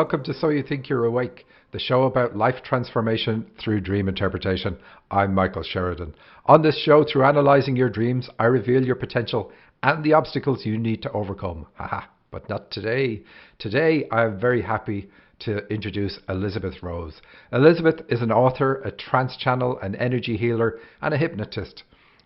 welcome to So You Think You're Awake, the show about life transformation through dream interpretation. I'm Michael Sheridan. On this show, through analysing your dreams, I reveal your potential and the obstacles you need to overcome. Haha, but not today. Today, I'm very happy to introduce Elizabeth Rose. Elizabeth is an author, a trance channel, an energy healer, and a hypnotist.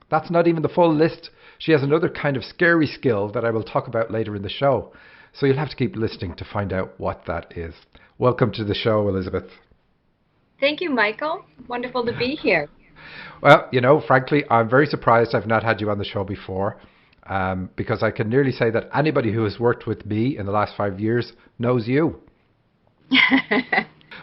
That's not even the full list. She has another kind of scary skill that I will talk about later in the show. So you'll have to keep listening to find out what that is. Welcome to the show, Elizabeth. Thank you, Michael. Wonderful to be here. Well, frankly, I'm very surprised I've not had you on the show before, because I can nearly say that anybody who has worked with me in the last 5 years knows you.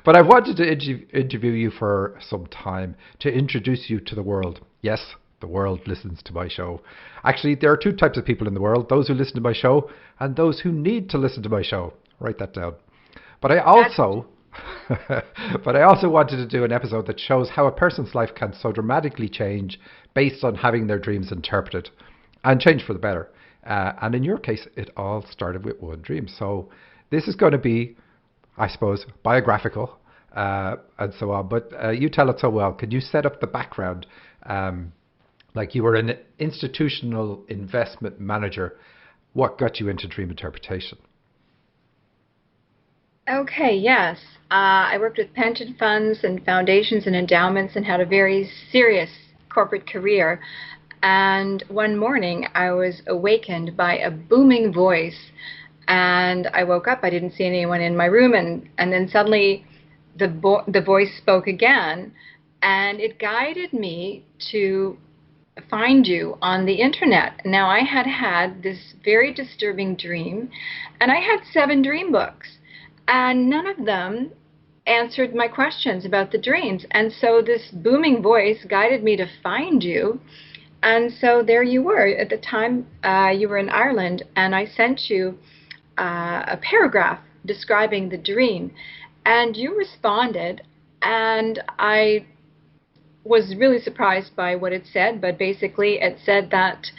But I've wanted to interview you for some time to introduce you to the world. Yes, the world listens to my show. Actually, there are two types of people in the world: those who listen to my show and those who need to listen to my show. Write that down. But I also wanted to do an episode that shows how a person's life can so dramatically change based on having their dreams interpreted and change for the better. And in your case, it all started with one dream. So this is going to be, I suppose, biographical and so on. But you tell it so well. Can you set up the background? Like you were an institutional investment manager. What got you into dream interpretation? Okay, yes. I worked with pension funds and foundations and endowments and had a very serious corporate career. And one morning I was awakened by a booming voice. And I woke up. I didn't see anyone in my room. And then suddenly the voice spoke again. And it guided me to find you on the internet. Now, I had this very disturbing dream, and I had 7 dream books, and none of them answered my questions about the dreams. And so this booming voice guided me to find you. And so there you were. At the time, you were in Ireland, and I sent you a paragraph describing the dream, and you responded, and I was really surprised by what it said, but basically it said that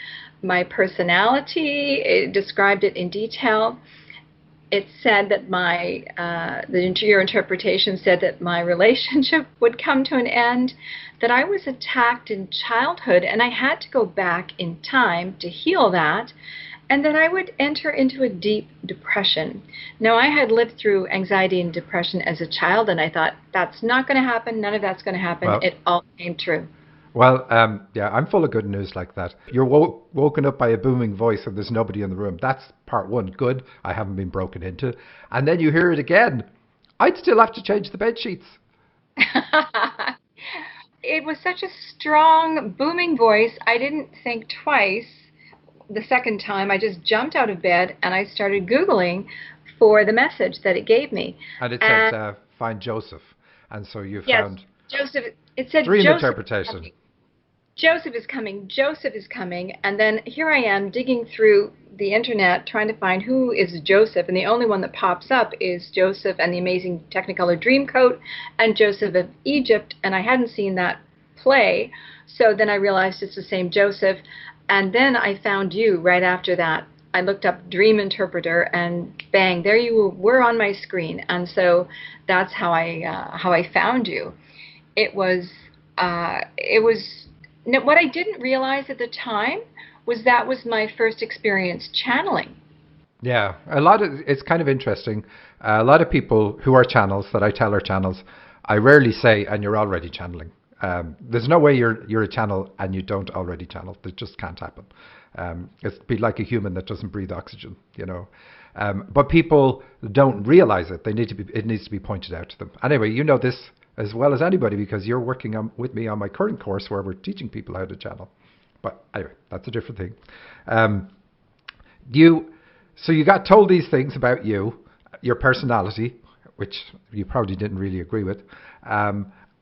my personality, it described it in detail. It said that your interpretation said that my relationship would come to an end, that I was attacked in childhood and I had to go back in time to heal that, and that I would enter into a deep depression. Now, I had lived through anxiety and depression as a child, and I thought, that's not going to happen. None of that's going to happen. Well, it all came true. Well, yeah, I'm full of good news like that. You're woken up by a booming voice and there's nobody in the room. That's part one. Good. I haven't been broken into. And then you hear it again. I'd still have to change the bed sheets. It was such a strong, booming voice. I didn't think twice. The second time, I just jumped out of bed and I started Googling for the message that it gave me. And it said, find Joseph. And so you found Joseph. It said dream Joseph interpretation. Joseph is coming. Joseph is coming. And then here I am digging through the internet trying to find who is Joseph. And the only one that pops up is Joseph and the Amazing Technicolor Dreamcoat and Joseph of Egypt. And I hadn't seen that play. So then I realized it's the same Joseph. And then I found you right after that. I looked up Dream Interpreter, and bang, there you were on my screen. And so that's how I found you. It was what I didn't realize at the time was that was my first experience channeling. Yeah, it's kind of interesting. A lot of people who are channels that I tell are channels, I rarely say, and you're already channeling. There's no way you're a channel and you don't already channel. That just can't happen. It'd be like a human that doesn't breathe oxygen, But people don't realize it. It needs to be pointed out to them. Anyway, you know this as well as anybody because you're working with me on my current course where we're teaching people how to channel. But anyway, that's a different thing. So you got told these things about you, your personality, which you probably didn't really agree with.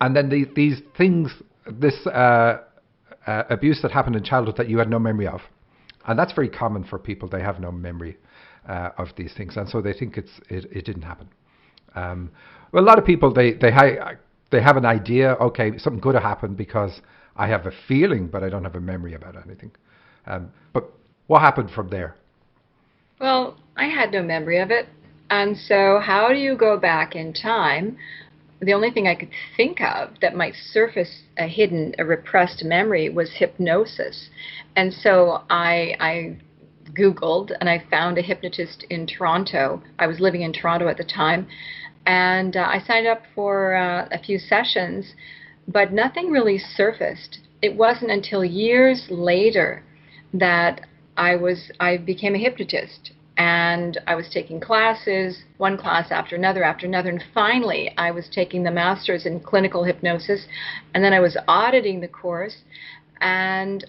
And then these things, this abuse that happened in childhood that you had no memory of. And that's very common for people. They have no memory of these things. And so they think it didn't happen. Well, a lot of people, they have an idea, okay, something could have happened because I have a feeling, but I don't have a memory about anything. But what happened from there? Well, I had no memory of it. And so, how do you go back in time? The only thing I could think of that might surface a hidden, a repressed memory was hypnosis. And so I Googled and I found a hypnotist in Toronto. I was living in Toronto at the time. And I signed up for a few sessions, but nothing really surfaced. It wasn't until years later that I became a hypnotist, and I was taking classes, one class after another, and finally I was taking the master's in clinical hypnosis, and then I was auditing the course, and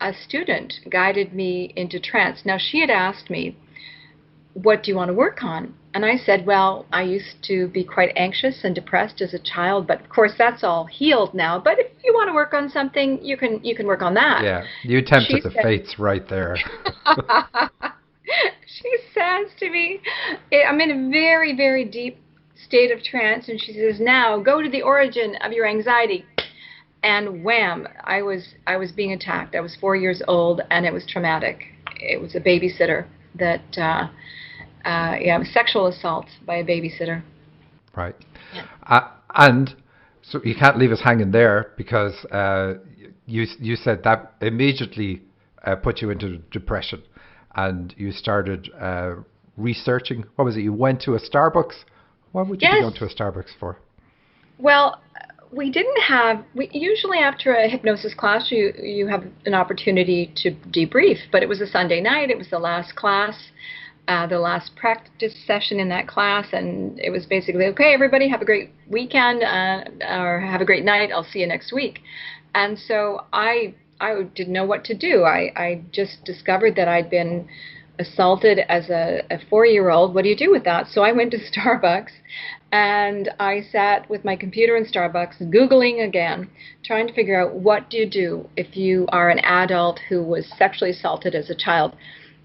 a student guided me into trance. Now, she had asked me, what do you want to work on? And I said, well, I used to be quite anxious and depressed as a child, but of course that's all healed now. But if you want to work on something, you can work on that. Yeah, you tempted She the said, fates right there. she says to me, I'm in a very, very deep state of trance, and she says, now go to the origin of your anxiety. And wham, I was being attacked. I was 4 years old, and it was traumatic. It was a babysitter that, it was sexual assault by a babysitter. Right. Yeah. And so you can't leave us hanging there, because you said that immediately put you into depression, and you started researching. What was it? You went to a Starbucks. What would you be Yes. going to a Starbucks for? Well, we usually after a hypnosis class, you have an opportunity to debrief, but it was a Sunday night. It was the last class, the last practice session in that class, and it was basically, okay, everybody have a great weekend, or have a great night. I'll see you next week. And so I didn't know what to do. I just discovered that I'd been assaulted as a 4-year-old. What do you do with that? So I went to Starbucks, and I sat with my computer in Starbucks, Googling again, trying to figure out, what do you do if you are an adult who was sexually assaulted as a child?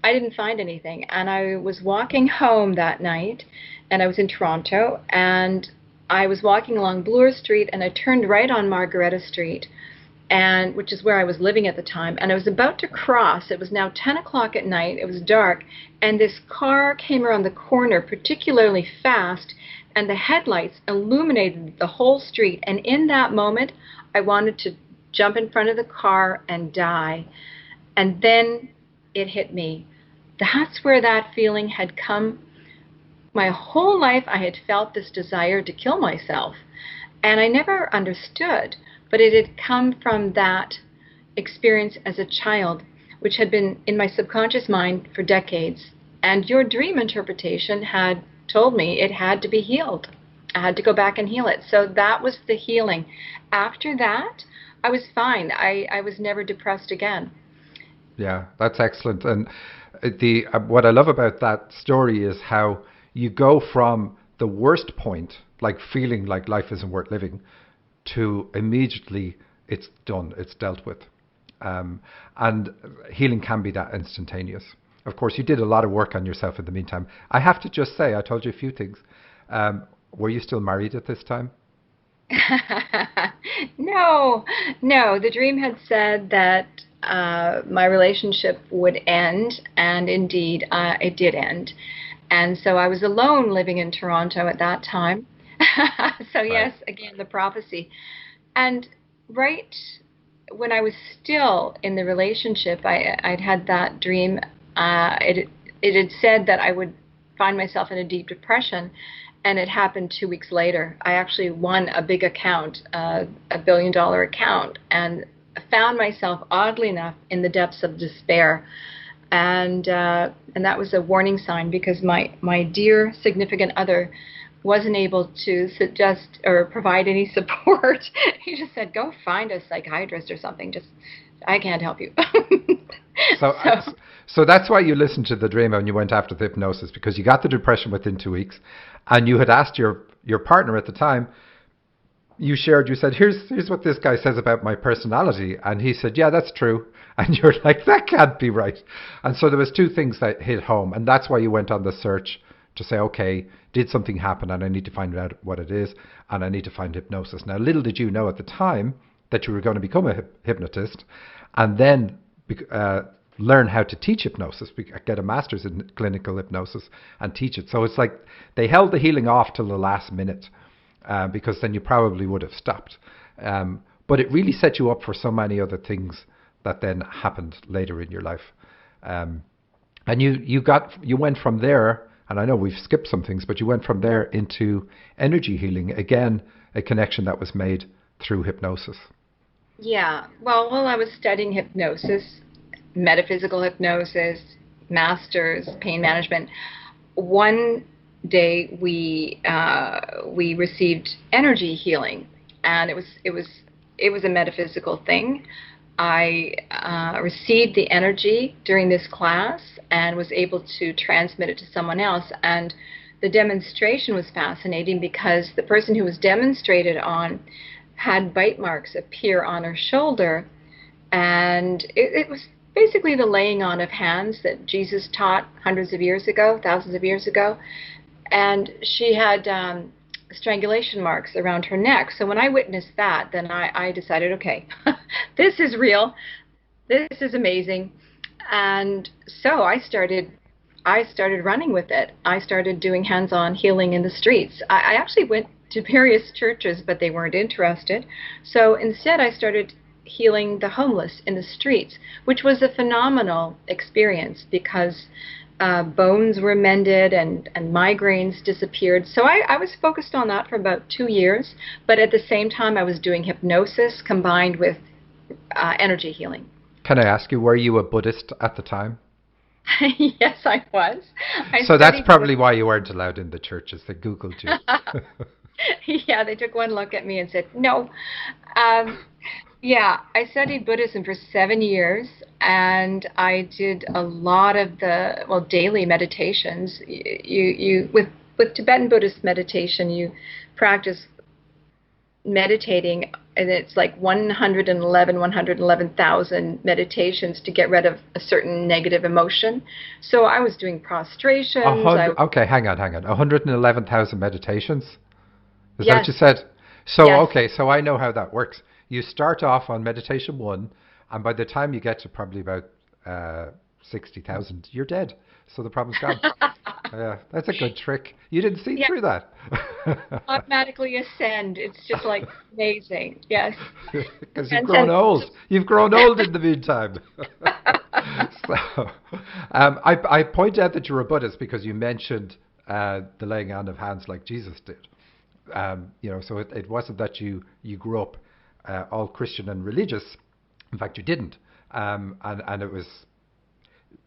I didn't find anything. And I was walking home that night, and I was in Toronto, and I was walking along Bloor Street, and I turned right on Margaretta Street, and which is where I was living at the time, and I was about to cross. It was now 10 o'clock at night. It was dark, and this car came around the corner particularly fast, and the headlights illuminated the whole street. And in that moment, I wanted to jump in front of the car and die. And then it hit me. That's where that feeling had come. My whole life I had felt this desire to kill myself, and I never understood, but it had come from that experience as a child, which had been in my subconscious mind for decades. And your dream interpretation had told me it had to be healed. I had to go back and heal it. So that was the healing. After that, I was fine. I was never depressed again. Yeah, that's excellent. And the what I love about that story is how you go from the worst point, like feeling like life isn't worth living, to immediately it's done, it's dealt with. And healing can be that instantaneous. Of course, you did a lot of work on yourself in the meantime. I have to just say, I told you a few things. Were you still married at this time? No, no. The dream had said that my relationship would end, and indeed it did end. And so I was alone living in Toronto at that time. So yes, again, the prophecy. And right when I was still in the relationship, I'd had that dream. It had said that I would find myself in a deep depression, and it happened 2 weeks later. I actually won a big account, a $1 billion account, and found myself, oddly enough, in the depths of despair. And that was a warning sign, because my dear significant other wasn't able to suggest or provide any support. He just said, go find a psychiatrist or something. Just, I can't help you. So that's why you listened to the dream and you went after the hypnosis, because you got the depression within 2 weeks, and you had asked your partner at the time. You said, here's what this guy says about my personality, and he said, yeah, that's true. And you're like, that can't be right. And so there was two things that hit home, and that's why you went on the search to say, okay, did something happen, and I need to find out what it is, and I need to find hypnosis. Now, little did you know at the time that you were going to become a hypnotist, and then learn how to teach hypnosis, get a master's in clinical hypnosis and teach it. So it's like they held the healing off till the last minute, because then you probably would have stopped. But it really set you up for so many other things that then happened later in your life. And you went from there, and I know we've skipped some things, but you went from there into energy healing. Again, a connection that was made through hypnosis. Yeah. Well, while I was studying hypnosis, metaphysical hypnosis, masters, pain management, one day we received energy healing, and it was a metaphysical thing. I received the energy during this class and was able to transmit it to someone else. And the demonstration was fascinating because the person who was demonstrated on had bite marks appear on her shoulder. And it was basically the laying on of hands that Jesus taught hundreds of years ago, thousands of years ago. And she had strangulation marks around her neck. So when I witnessed that, then I decided, okay, this is real. This is amazing. And so I started running with it. I started doing hands-on healing in the streets. I actually went to various churches, but they weren't interested. So instead I started healing the homeless in the streets, which was a phenomenal experience because bones were mended and migraines disappeared. So I was focused on that for about 2 years, but at the same time I was doing hypnosis combined with energy healing. Can I ask you, were you a Buddhist at the time? Yes, I was. So that's probably why you weren't allowed in the churches. They Googled you. Yeah, they took one look at me and said, no. Yeah, I studied Buddhism for 7 years, and I did a lot of the daily meditations. With Tibetan Buddhist meditation, you practice meditating, and it's like 111,000 meditations to get rid of a certain negative emotion. So I was doing prostrations. Okay, hang on. 111,000 meditations? Is Yes. that what you said? So, Yes. okay, so I know how that works. You start off on meditation 1, and by the time you get to probably about 60,000, you're dead. So the problem's gone. Yeah, that's a good trick. You didn't see through that. Automatically ascend. It's just like amazing. Yes. Because you've grown old. You've grown old in the meantime. So, I point out that you're a Buddhist because you mentioned the laying on of hands like Jesus did. So it wasn't that you grew up all Christian and religious. In fact, you didn't. And it was,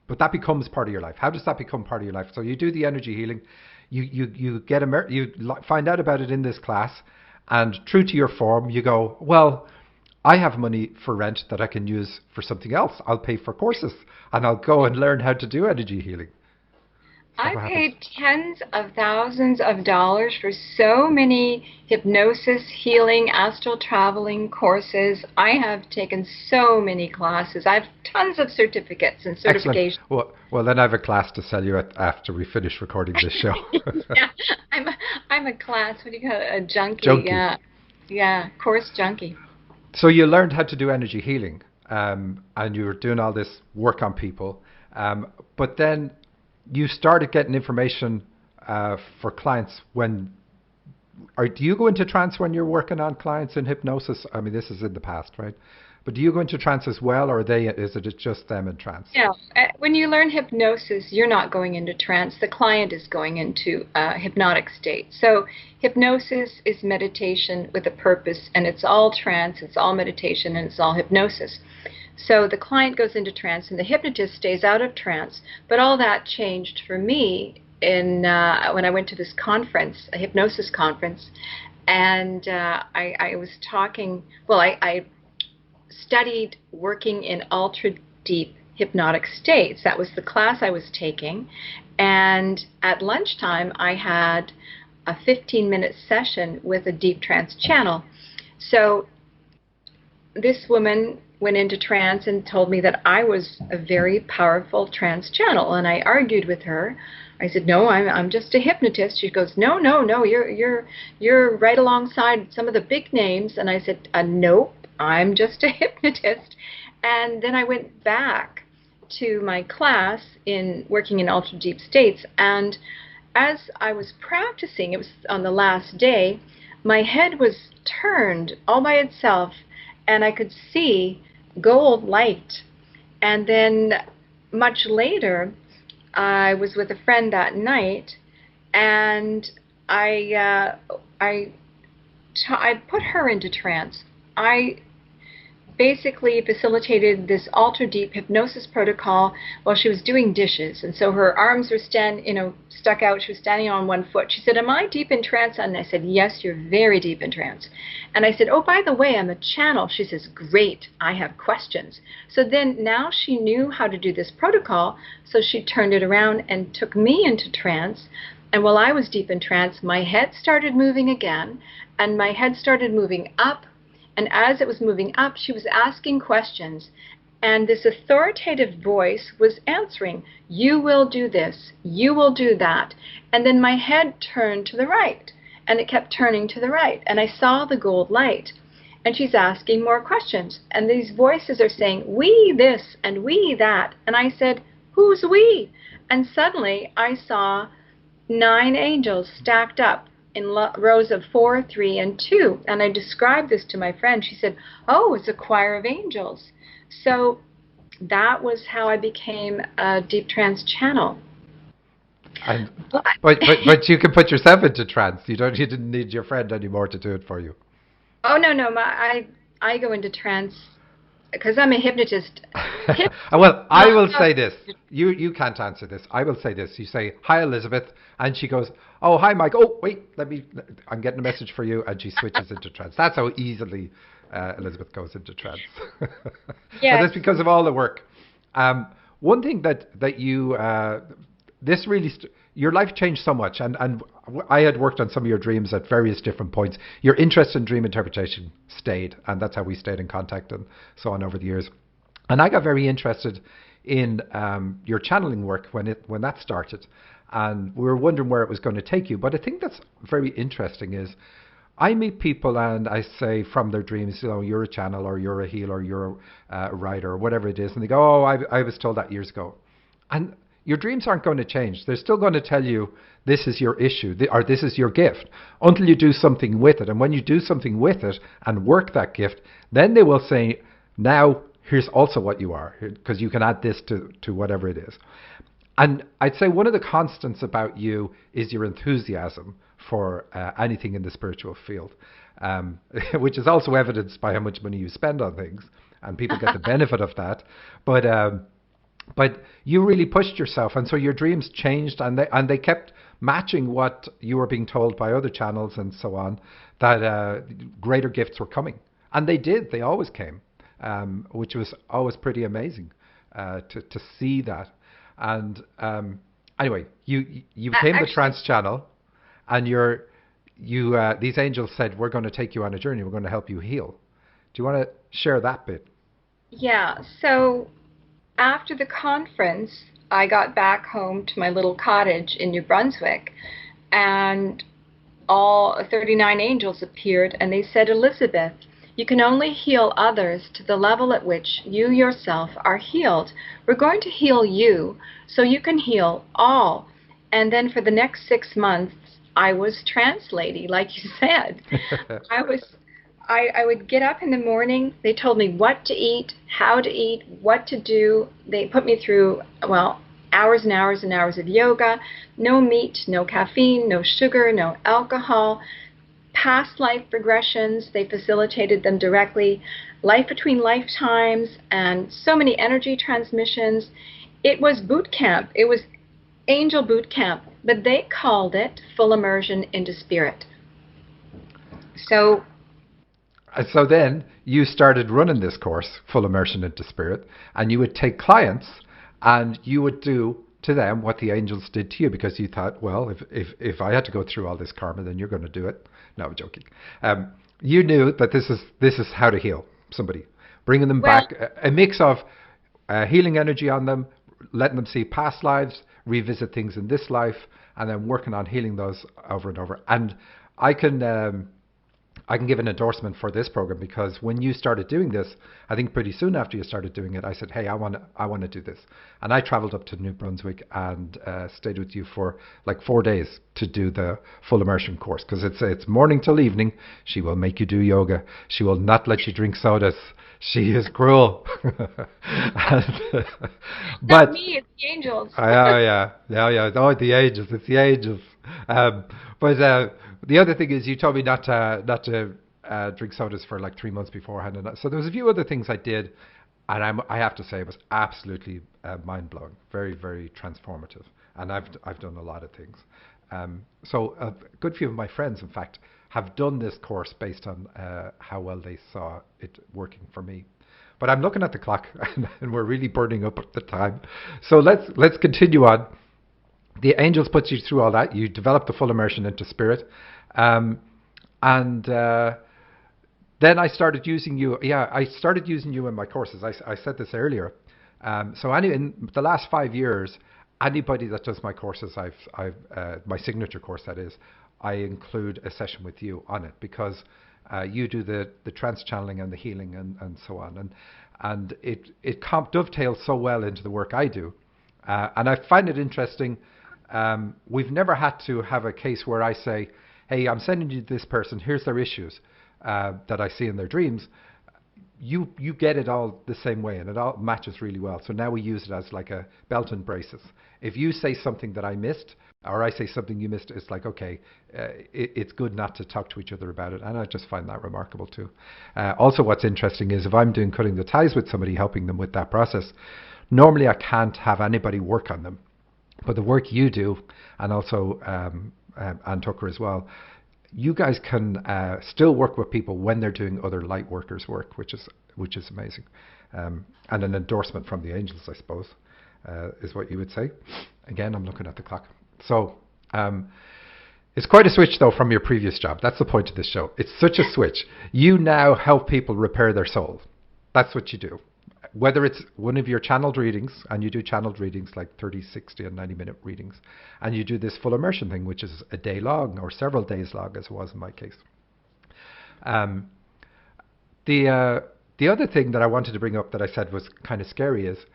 but that becomes part of your life. How does that become part of your life? So you do the energy healing, you find out about it in this class, and true to your form, you go, well, I have money for rent that I can use for something else. I'll pay for courses, and I'll go and learn how to do energy healing. I paid tens of thousands of dollars for so many hypnosis, healing, astral traveling courses. I have taken so many classes. I have tons of certificates and certifications. Excellent. Well, then I have a class to sell you after we finish recording this show. Yeah, I'm a class. What do you call it? A junkie. Yeah, course junkie. So you learned how to do energy healing, and you were doing all this work on people, but then you started getting information for clients do you go into trance when you're working on clients in hypnosis? I mean, this is in the past, right? But do you go into trance as well, or is it just them in trance? Yeah. When you learn hypnosis, you're not going into trance. The client is going into a hypnotic state. So hypnosis is meditation with a purpose, and it's all trance, it's all meditation, and it's all hypnosis. So the client goes into trance, and the hypnotist stays out of trance. But all that changed for me when I went to this conference, a hypnosis conference, and I was talking. Well, I studied working in ultra deep hypnotic states. That was the class I was taking, and at lunchtime I had a 15-minute session with a deep trance channel. So this woman went into trance and told me that I was a very powerful trance channel, and I argued with her. I said, no, I'm just a hypnotist. She goes, no, you're right alongside some of the big names. And I said, nope, I'm just a hypnotist. And then I went back to my class in working in ultra deep states, and as I was practicing, it was on the last day, my head was turned all by itself, and I could see gold light. And then much later, I was with a friend that night, and I put her into trance. I basically facilitated this ultra deep hypnosis protocol while she was doing dishes, and so her arms were stuck out. She was standing on one foot. She said, "Am I deep in trance?" And I said, "Yes, you're very deep in trance." And I said, "Oh, by the way, I'm a channel." She says, "Great, I have questions." So then now she knew how to do this protocol, so she turned it around and took me into trance. And while I was deep in trance, my head started moving again, and my head started moving up. And as it was moving up, she was asking questions. And this authoritative voice was answering, "You will do this, you will do that." And then my head turned to the right, and it kept turning to the right. And I saw the gold light. And she's asking more questions. And these voices are saying, "We this and we that." And I said, "Who's we?" And suddenly I saw 9 angels stacked up in rows of 4, 3, and 2. And I described this to my friend. She said, "Oh, it's a choir of angels." So that was how I became a deep trance channel. And but you can put yourself into trance. You didn't need your friend anymore to do it for you. Oh, no. I go into trance because I'm a hypnotist. Well, I will say this. You can't answer this. I will say this. You say, "Hi, Elizabeth," and she goes, "Oh, hi, Mike. Oh, wait, I'm getting a message for you," and she switches into trance. That's how easily Elizabeth goes into trance. Yes. And that's because of all the work. One thing that you this really your life changed so much, and I had worked on some of your dreams at various different points. Your interest in dream interpretation stayed, and that's how we stayed in contact and so on over the years. And I got very interested in your channeling work when that started, and we were wondering where it was going to take you. But I think that's very interesting is I meet people and I say from their dreams, "You're a channel, or you're a healer, or you're a writer, or whatever it is," and they go, "Oh, I was told that years ago." And your dreams aren't going to change. They're still going to tell you this is your issue, or this is your gift, until you do something with it. And when you do something with it and work that gift, then they will say, "Now, here's also what you are," because you can add this to whatever it is. And I'd say one of the constants about you is your enthusiasm for anything in the spiritual field, which is also evidenced by how much money you spend on things, and people get the benefit of that. But you really pushed yourself, and so your dreams changed, and they kept matching what you were being told by other channels and so on, that greater gifts were coming. And they did. They always came, which was always pretty amazing to see that. And anyway, you became the trance channel, and these angels said, "We're going to take you on a journey. We're going to help you heal." Do you want to share that bit? Yeah. So after the conference, I got back home to my little cottage in New Brunswick, and all 39 angels appeared, and they said, "Elizabeth, you can only heal others to the level at which you yourself are healed. We're going to heal you so you can heal all." And then for the next 6 months, I was trance lady, like you said. I would get up in the morning. They told me what to eat, how to eat, what to do. They put me through, well, hours and hours and hours of yoga. No meat, no caffeine, no sugar, no alcohol. Past life regressions, they facilitated them directly. Life between lifetimes, and so many energy transmissions. It was boot camp. It was angel boot camp, but they called it full immersion into spirit. So then you started running this course, Full Immersion into Spirit, and you would take clients and you would do to them what the angels did to you, because you thought, well, if I had to go through all this karma, then you're going to do it. No, I'm joking. You knew that this is how to heal somebody, bringing them back, a mix of healing energy on them, letting them see past lives, revisit things in this life, and then working on healing those over and over. And I can I can give an endorsement for this program because when you started doing this, I think pretty soon after you started doing it, I said, "Hey, I want to do this," and I travelled up to New Brunswick and stayed with you for like 4 days to do the full immersion course because it's morning till evening. She will make you do yoga. She will not let you drink sodas. She is cruel. and, Not but me, it's the angels. yeah. Oh, the angels. It's the angels. But the other thing is, you told me not to drink sodas for like 3 months beforehand, and so there was a few other things I did, and I have to say it was absolutely mind blowing, very very transformative, and I've done a lot of things. So a good few of my friends, in fact, have done this course based on how well they saw it working for me. But I'm looking at the clock, and we're really burning up at the time. So let's continue on. The angels put you through all that. You developed the full immersion into spirit, and then I started using you. Yeah, I started using you in my courses. I said this earlier. So in the last 5 years, anybody that does my courses, I've my signature course, that is, I include a session with you on it because you do the trance channeling and the healing and so on, and it dovetails so well into the work I do, and I find it interesting. We've never had to have a case where I say, "Hey, I'm sending you this person. Here's their issues that I see in their dreams." You get it all the same way, and it all matches really well. So now we use it as like a belt and braces. If you say something that I missed, or I say something you missed, it's like, okay, it's good not to talk to each other about it, and I just find that remarkable too. Also, what's interesting is if I'm doing cutting the ties with somebody, helping them with that process, normally I can't have anybody work on them. But the work you do, and also Ann Tucker as well, you guys can still work with people when they're doing other light workers' work, which is amazing, and an endorsement from the angels, I suppose, is what you would say. Again, I'm looking at the clock. So it's quite a switch, though, from your previous job. That's the point of this show. It's such a switch. You now help people repair their soul. That's what you do. Whether it's one of your channeled readings, and you do channeled readings like 30, 60, and 90-minute readings, and you do this full immersion thing, which is a day long or several days long, as it was in my case. The other thing that I wanted to bring up that I said was kind of scary is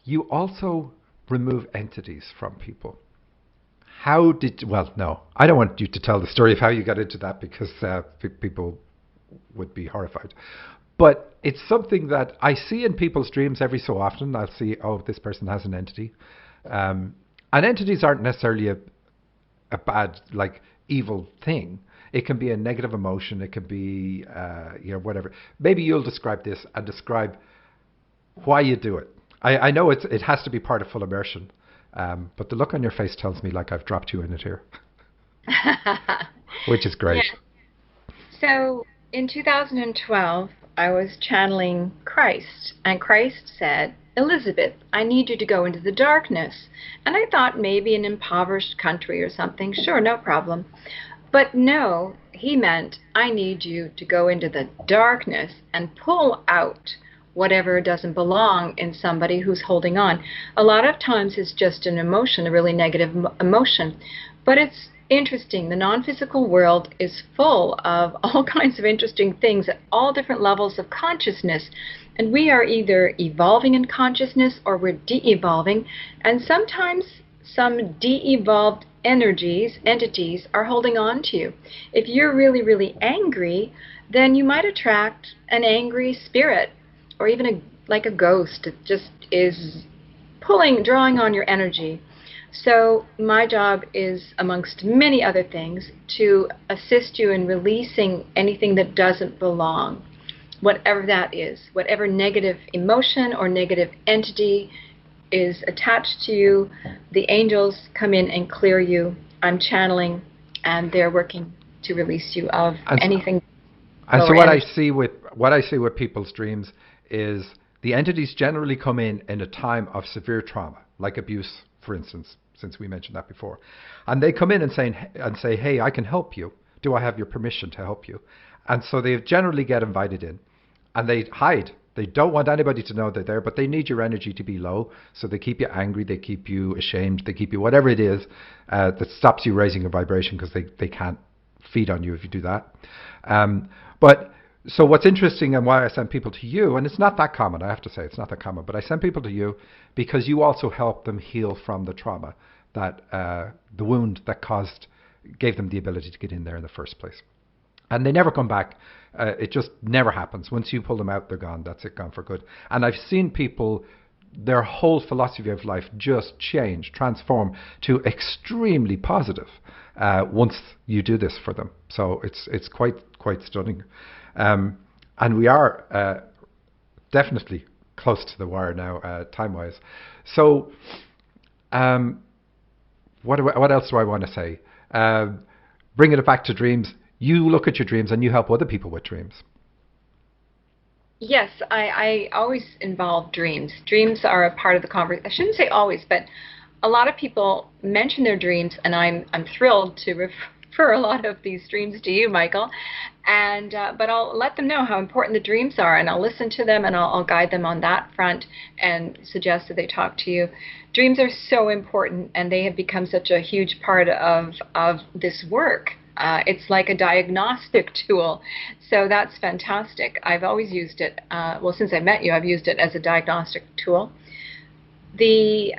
you also remove entities from people. Well, no, I don't want you to tell the story of how you got into that because people would be horrified. But it's something that I see in people's dreams every so often. I'll see, oh, this person has an entity. And entities aren't necessarily a bad, like, evil thing. It can be a negative emotion. It can be, whatever. Maybe you'll describe this and describe why you do it. I know it has to be part of full immersion. But the look on your face tells me like I've dropped you in it here. Which is great. Yeah. So in 2012, I was channeling Christ, and Christ said, "Elizabeth, I need you to go into the darkness." And I thought maybe an impoverished country or something. Sure, no problem. But no, he meant, I need you to go into the darkness and pull out whatever doesn't belong in somebody who's holding on. A lot of times it's just an emotion, a really negative emotion. But it's interesting. The non-physical world is full of all kinds of interesting things at all different levels of consciousness. And we are either evolving in consciousness or we're de-evolving. And sometimes some de-evolved entities are holding on to you. If you're really, really angry, then you might attract an angry spirit or even like a ghost. It just is drawing on your energy. So my job is, amongst many other things, to assist you in releasing anything that doesn't belong, whatever that is, whatever negative emotion or negative entity is attached to you. The angels come in and clear you. I'm channeling, and they're working to release you of anything. And so what I see with people's dreams is the entities generally come in a time of severe trauma, like abuse, for instance, since we mentioned that before. And they come in and say, "Hey, I can help you. Do I have your permission to help you?" And so they generally get invited in, and they hide. They don't want anybody to know they're there, but they need your energy to be low, so they keep you angry, they keep you ashamed, they keep you whatever it is that stops you raising your vibration because they can't feed on you if you do that. But so what's interesting and why I send people to you, and it's not that common, I have to say, it's not that common, but I send people to you because you also help them heal from the trauma, that the wound that gave them the ability to get in there in the first place. And they never come back. It just never happens. Once you pull them out, they're gone. That's it, gone for good. And I've seen people, their whole philosophy of life just change, transform to extremely positive once you do this for them. So it's quite stunning. And we are definitely close to the wire now, time-wise. So what else do I want to say? Bringing it back to dreams, you look at your dreams and you help other people with dreams. Yes, I always involve dreams. Dreams are a part of the conversation. I shouldn't say always, but a lot of people mention their dreams, and I'm thrilled to refer a lot of these dreams to you, Michael. And but I'll let them know how important the dreams are, and I'll listen to them, and I'll guide them on that front, and suggest that they talk to you. Dreams are so important, and they have become such a huge part of this work. It's like a diagnostic tool, so that's fantastic. I've always used it. Well, since I met you, I've used it as a diagnostic tool. The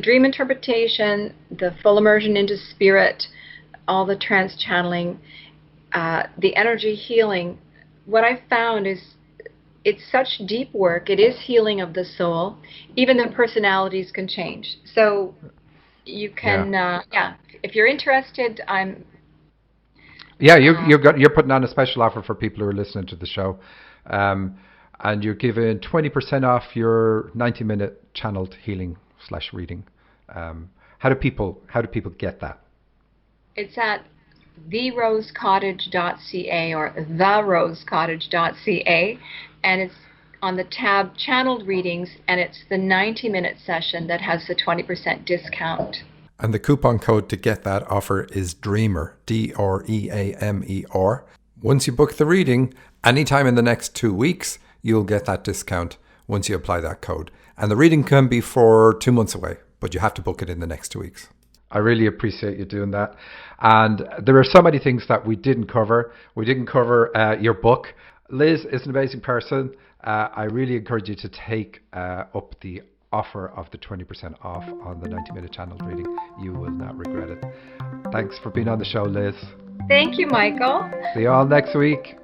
dream interpretation, the full immersion into spirit, all the trance channeling, the energy healing. What I've found is it's such deep work. It is healing of the soul. Even the personalities can change. So you can, if you're interested, you're putting on a special offer for people who are listening to the show, and you're giving 20% off your 90-minute channeled healing /reading. How do people get that? It's at therosecottage.ca or therosecottage.ca, and it's on the tab Channeled Readings, and it's the 90-minute session that has the 20% discount. And the coupon code to get that offer is DREAMER, DREAMER. Once you book the reading, anytime in the next 2 weeks, you'll get that discount once you apply that code. And the reading can be for 2 months away, but you have to book it in the next 2 weeks. I really appreciate you doing that. And there are so many things that we didn't cover. We didn't cover your book. Liz is an amazing person. I really encourage you to take up the offer of the 20% off on the 90-minute channeled reading. You will not regret it. Thanks for being on the show, Liz. Thank you, Michael. See you all next week.